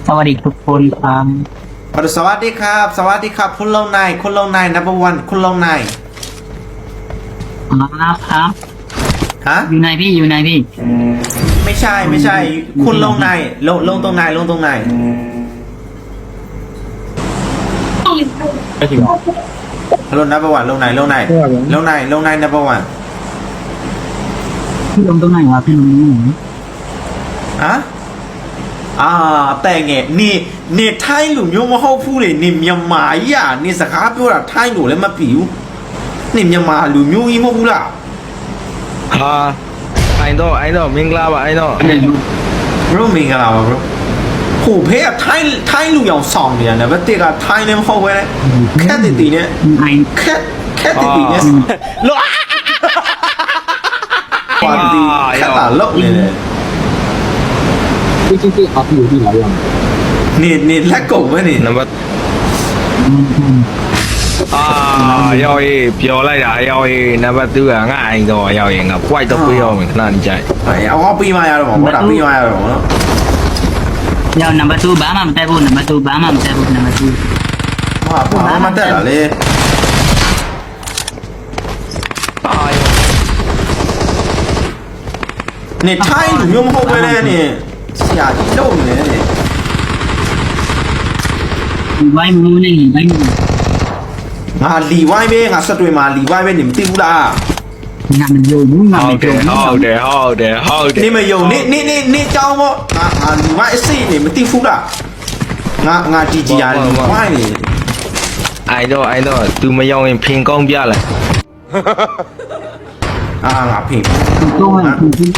สวัสดีทุกคนครับ สวัสดีครับสวัสดีครับคุณลงนายคุณลงนาย number one คุณลงนาย ครับ ฮะ อยู่ไหนพี่อยู่ไหนพี่ ไม่ใช่คุณลงนายลงตรงไหนลงตรงไหน ไม่ถึง ลง number one ลงไหนลงไหนลงไหนลงไหน number one พี่ลงตรงไหนวะพี่ลงตรงไหน ฮะแต่ไงนี่ไทยหลุมยงมาเข้าพูดเลยนี่ยังมาอ่ะนี่สครับပြောတာไทยหนูเลยมาผิวนี่ยังมาหลุมยงอีมพูล่ะ ဟာအိုင်တော့မင်္ဂလာပါအိုင်တော့ bro မင်္ဂလာပါ bro ဟိုဖေးကထိုင်းလူရောင်ဆောင်နေရတယ်ဗျတစ်ကထိုင်းလည်းမဟုတ်ပဲခက်တည်နဲ့ ไอ ခက်တည်နဲ့လောပါတီခက်တာလောက်နေတယ် ที่อัพอยู่ที่ไหนยัง နေလက်ကုန်ပဲနေ နံပါတ်ရောက်ရေးပြောလိုက်တာရောက်ရေးနံပါတ်2ကငါအိုင်တော့ရောက်ရေးငါ point တော့ပြေးအောင်ခဏနေကြိုက် အော်ပြီးမှရတော့မှာဘောတာပြီးမှရတော့မှာနော် เดี๋ยวนัมเบอร์2บ้ามาไม่ได้พูดนัมเบอร์2บ้ามาไม่ได้พูดนัมเบอร์2 ဘာမှတက်လာလေ နေထိုင်းလူမျိုးမဟုတ်ပဲနဲ့နေဆရာကြီးလုံနေတယ် ไว้มือนี่ไว้มือ ငါလီဝိုင်းပဲငါဆက်တွေမှာလီဝိုင်းပဲနေမသိဘူးလား งานมันอยู่มึงงาน ဟု มัน တ် อยู่ တယ် နေမယုံနေကြောင်းပေါ့ငါလီဝိုင်းအစိနေမသိဘူးလားငါကြည်ရလီဝိုင်းနေ အိုင်တော့ तू မရောက်ရင်ဖင်ကောင်းပြလိုက် ငါဖိ ตัวมันคือ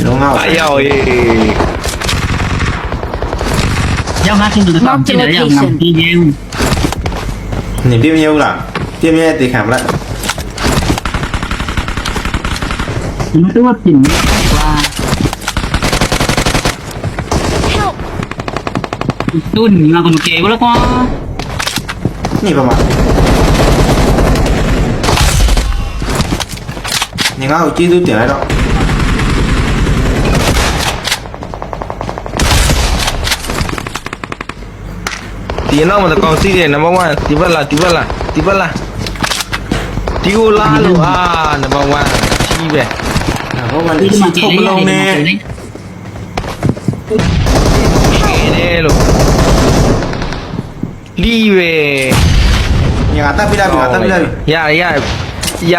လုံးငါ ရောက်ရေး เดี๋ยวมาที่ดูตอนที่เดี๋ยวอย่างงานที่เยี่ยม နေပြင်းမရဘူးလားပြင်းမြဲတေခံမလား มันตัวปิ่นว่าตุ้นมาคนเก๋ก็แล้วก็ နေပါမနေငါ့ကိုကျေးဇူးတင်လိုက်တော့ ဒီနောက်မှာကောင်းစီးတယ်နံပါတ်1ဒီဘက်လားဒီကိုလာလို့နံပါတ်1ကြီးပဲ ဘောမလေး ที่มา စီ เก๋ ထုတ်မ ได้ လုံး ยังไง နဲ့ နေလို့လီပဲ ငါတက်ပြလိုက်ပြီငါတက်ပြလိုက်ပြီ ရ